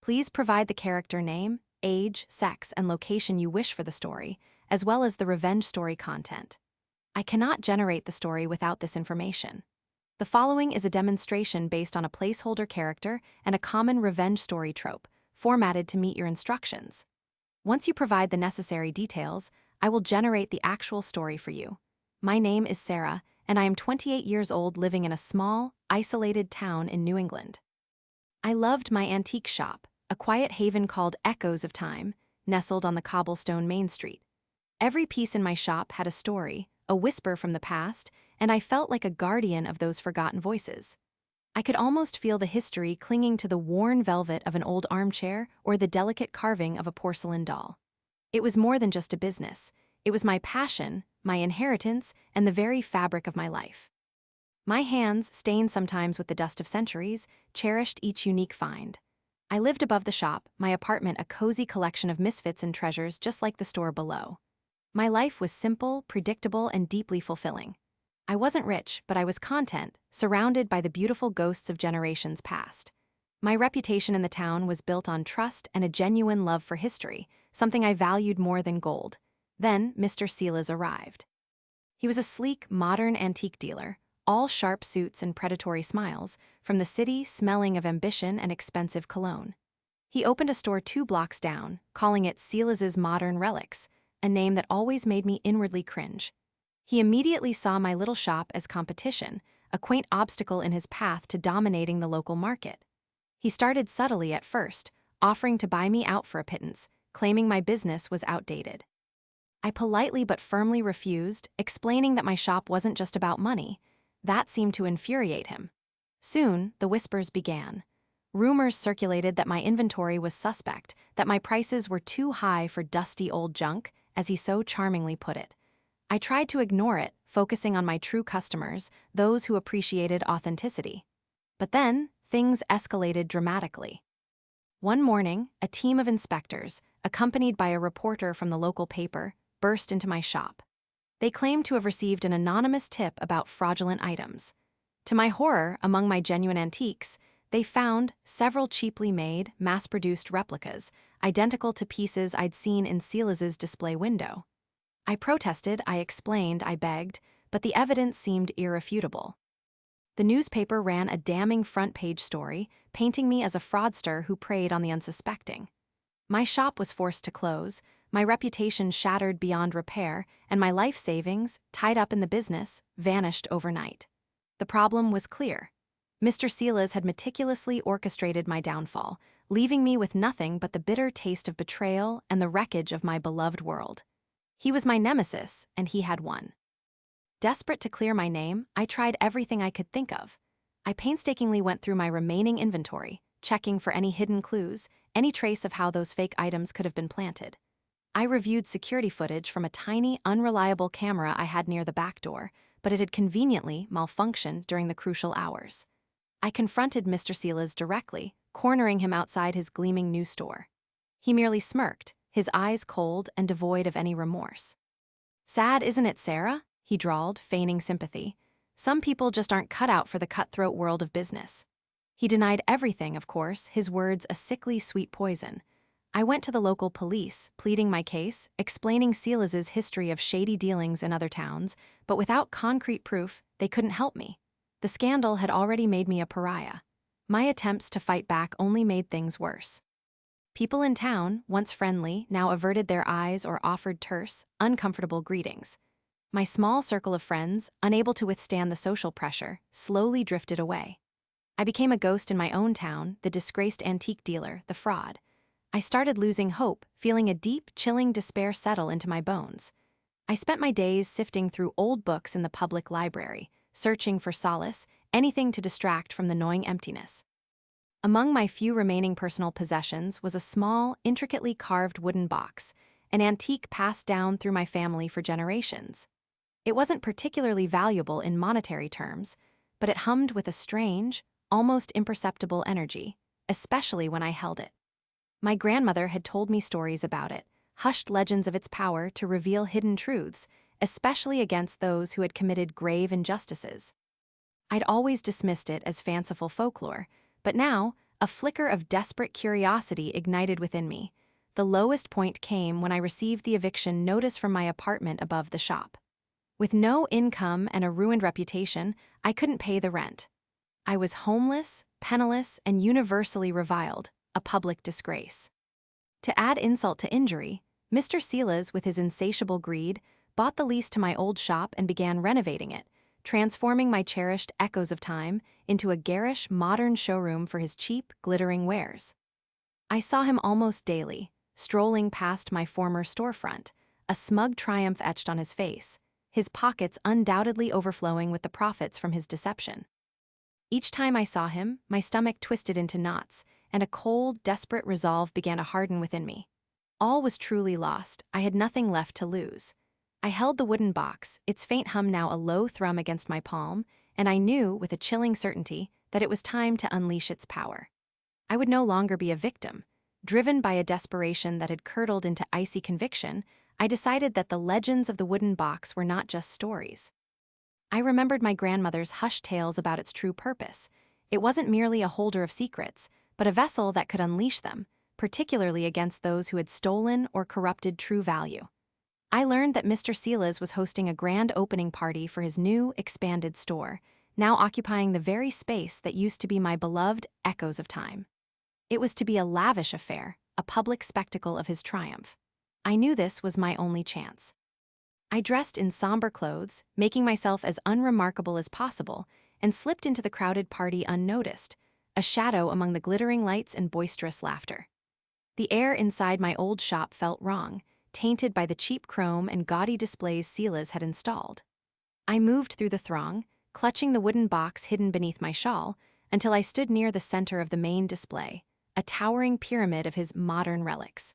Please provide the character name, age, sex, and location you wish for the story, as well as the revenge story content. I cannot generate the story without this information. The following is a demonstration based on a placeholder character and a common revenge story trope, formatted to meet your instructions. Once you provide the necessary details, I will generate the actual story for you. My name is Sarah, and I am 28 years old living in a small, isolated town in New England. I loved my antique shop, a quiet haven called Echoes of Time, nestled on the cobblestone Main Street. Every piece in my shop had a story, a whisper from the past, and I felt like a guardian of those forgotten voices. I could almost feel the history clinging to the worn velvet of an old armchair or the delicate carving of a porcelain doll. It was more than just a business. It was my passion, my inheritance, and the very fabric of my life. My hands, stained sometimes with the dust of centuries, cherished each unique find. I lived above the shop, my apartment a cozy collection of misfits and treasures just like the store below. My life was simple, predictable, and deeply fulfilling. I wasn't rich, but I was content, surrounded by the beautiful ghosts of generations past. My reputation in the town was built on trust and a genuine love for history, something I valued more than gold. Then, Mr. Silas arrived. He was a sleek, modern antique dealer, all sharp suits and predatory smiles, from the city smelling of ambition and expensive cologne. He opened a store 2 blocks down, calling it Silas's Modern Relics, a name that always made me inwardly cringe. He immediately saw my little shop as competition, a quaint obstacle in his path to dominating the local market. He started subtly at first, offering to buy me out for a pittance, claiming my business was outdated. I politely but firmly refused, explaining that my shop wasn't just about money. That seemed to infuriate him. Soon, the whispers began. Rumors circulated that my inventory was suspect, that my prices were too high for dusty old junk, as he so charmingly put it. I tried to ignore it, focusing on my true customers, those who appreciated authenticity. But then, things escalated dramatically. One morning, a team of inspectors, accompanied by a reporter from the local paper, burst into my shop. They claimed to have received an anonymous tip about fraudulent items. To my horror, among my genuine antiques, they found several cheaply made, mass-produced replicas, identical to pieces I'd seen in Silas's display window. I protested, I explained, I begged, but the evidence seemed irrefutable. The newspaper ran a damning front-page story, painting me as a fraudster who preyed on the unsuspecting. My shop was forced to close, my reputation shattered beyond repair, and my life savings, tied up in the business, vanished overnight. The problem was clear. Mr. Silas had meticulously orchestrated my downfall, leaving me with nothing but the bitter taste of betrayal and the wreckage of my beloved world. He was my nemesis, and he had won. Desperate to clear my name, I tried everything I could think of. I painstakingly went through my remaining inventory, checking for any hidden clues, any trace of how those fake items could have been planted. I reviewed security footage from a tiny, unreliable camera I had near the back door, but it had conveniently malfunctioned during the crucial hours. I confronted Mr. Silas directly, cornering him outside his gleaming new store. He merely smirked, his eyes cold and devoid of any remorse. "Sad, isn't it, Sarah?" he drawled, feigning sympathy. "Some people just aren't cut out for the cutthroat world of business." He denied everything, of course, his words a sickly sweet poison. I went to the local police, pleading my case, explaining Silas's history of shady dealings in other towns, but without concrete proof, they couldn't help me. The scandal had already made me a pariah. My attempts to fight back only made things worse. People in town, once friendly, now averted their eyes or offered terse, uncomfortable greetings. My small circle of friends, unable to withstand the social pressure, slowly drifted away. I became a ghost in my own town, the disgraced antique dealer, the fraud. I started losing hope, feeling a deep, chilling despair settle into my bones. I spent my days sifting through old books in the public library, searching for solace, anything to distract from the gnawing emptiness. Among my few remaining personal possessions was a small, intricately carved wooden box, an antique passed down through my family for generations. It wasn't particularly valuable in monetary terms, but it hummed with a strange, almost imperceptible energy, especially when I held it. My grandmother had told me stories about it, hushed legends of its power to reveal hidden truths, especially against those who had committed grave injustices. I'd always dismissed it as fanciful folklore, but now, A flicker of desperate curiosity ignited within me. The lowest point came when I received the eviction notice from my apartment above the shop. With no income and a ruined reputation, I couldn't pay the rent. I was homeless, penniless, and universally reviled, a public disgrace. To add insult to injury, Mr. Silas, with his insatiable greed, bought the lease to my old shop and began renovating it, transforming my cherished echoes of time into a garish, modern showroom for his cheap, glittering wares. I saw him almost daily, strolling past my former storefront, a smug triumph etched on his face, his pockets undoubtedly overflowing with the profits from his deception. Each time I saw him, my stomach twisted into knots, and a cold, desperate resolve began to harden within me. All was truly lost. I had nothing left to lose. I held the wooden box, its faint hum now a low thrum against my palm, and I knew, with a chilling certainty, that it was time to unleash its power. I would no longer be a victim. Driven by a desperation that had curdled into icy conviction, I decided that the legends of the wooden box were not just stories. I remembered my grandmother's hushed tales about its true purpose. It wasn't merely a holder of secrets, but a vessel that could unleash them, particularly against those who had stolen or corrupted true value. I learned that Mr. Silas was hosting a grand opening party for his new, expanded store, now occupying the very space that used to be my beloved Echoes of Time. It was to be a lavish affair, a public spectacle of his triumph. I knew this was my only chance. I dressed in somber clothes, making myself as unremarkable as possible, and slipped into the crowded party unnoticed, a shadow among the glittering lights and boisterous laughter. The air inside my old shop felt wrong, tainted by the cheap chrome and gaudy displays Silas had installed. I moved through the throng, clutching the wooden box hidden beneath my shawl, until I stood near the center of the main display, a towering pyramid of his modern relics.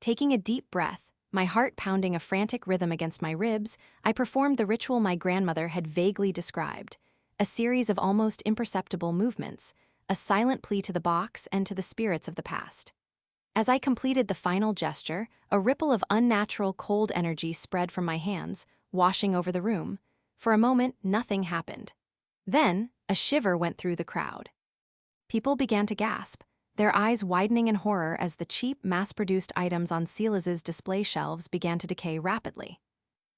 Taking a deep breath, my heart pounding a frantic rhythm against my ribs, I performed the ritual my grandmother had vaguely described, a series of almost imperceptible movements, a silent plea to the box and to the spirits of the past. As I completed the final gesture, a ripple of unnatural cold energy spread from my hands, washing over the room. For a moment, nothing happened. Then, a shiver went through the crowd. People began to gasp, their eyes widening in horror as the cheap, mass-produced items on Silas's display shelves began to decay rapidly.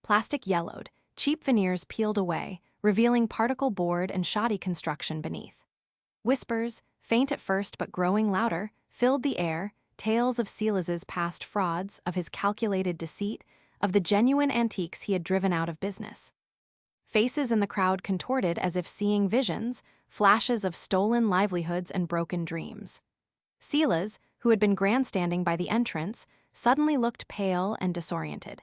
Plastic yellowed, cheap veneers peeled away, revealing particle board and shoddy construction beneath. Whispers, faint at first but growing louder, filled the air, tales of Silas's past frauds, of his calculated deceit, of the genuine antiques he had driven out of business. Faces in the crowd contorted as if seeing visions, flashes of stolen livelihoods and broken dreams. Silas, who had been grandstanding by the entrance, suddenly looked pale and disoriented.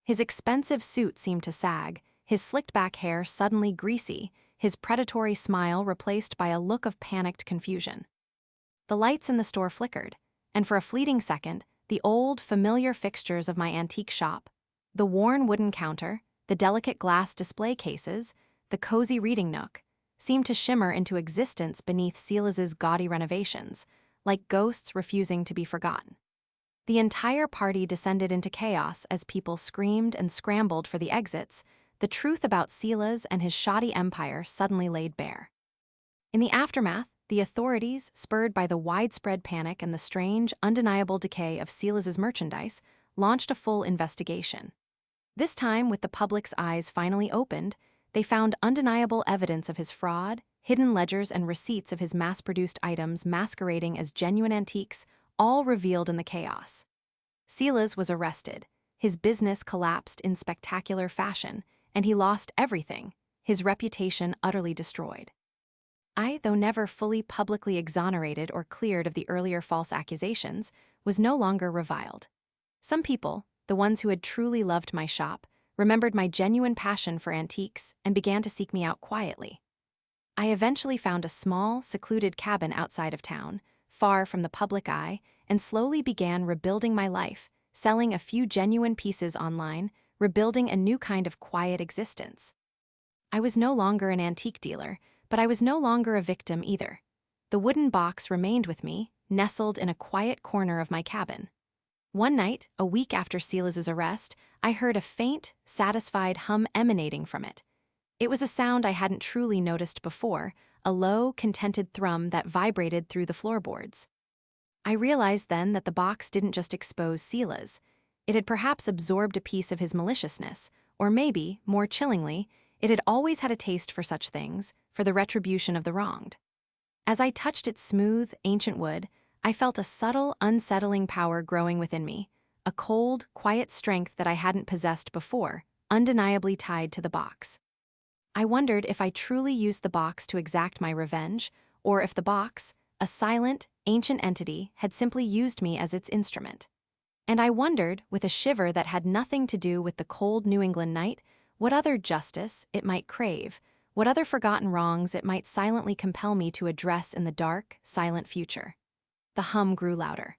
His expensive suit seemed to sag, his slicked-back hair suddenly greasy, his predatory smile replaced by a look of panicked confusion. The lights in the store flickered, and for a fleeting second, the old, familiar fixtures of my antique shop, the worn wooden counter, the delicate glass display cases, the cozy reading nook, seemed to shimmer into existence beneath Silas's gaudy renovations, like ghosts refusing to be forgotten. The entire party descended into chaos as people screamed and scrambled for the exits. The truth about Silas and his shoddy empire suddenly laid bare. In the aftermath, the authorities, spurred by the widespread panic and the strange, undeniable decay of Silas's merchandise, launched a full investigation. This time, with the public's eyes finally opened, they found undeniable evidence of his fraud, hidden ledgers and receipts of his mass-produced items masquerading as genuine antiques, all revealed in the chaos. Silas was arrested, his business collapsed in spectacular fashion, and he lost everything, his reputation utterly destroyed. I, though never fully publicly exonerated or cleared of the earlier false accusations, was no longer reviled. Some people, the ones who had truly loved my shop, remembered my genuine passion for antiques and began to seek me out quietly. I eventually found a small, secluded cabin outside of town, far from the public eye, and slowly began rebuilding my life, selling a few genuine pieces online, rebuilding a new kind of quiet existence. I was no longer an antique dealer, but I was no longer a victim either. The wooden box remained with me, nestled in a quiet corner of my cabin. One night, a week after Silas's arrest, I heard a faint, satisfied hum emanating from it. It was a sound I hadn't truly noticed before, a low, contented thrum that vibrated through the floorboards. I realized then that the box didn't just expose Sila's. It had perhaps absorbed a piece of his maliciousness, or maybe, more chillingly, it had always had a taste for such things, for the retribution of the wronged. As I touched its smooth, ancient wood, I felt a subtle, unsettling power growing within me, a cold, quiet strength that I hadn't possessed before, undeniably tied to the box. I wondered if I truly used the box to exact my revenge, or if the box, a silent, ancient entity, had simply used me as its instrument. And I wondered, with a shiver that had nothing to do with the cold New England night, what other justice it might crave, what other forgotten wrongs it might silently compel me to address in the dark, silent future. The hum grew louder.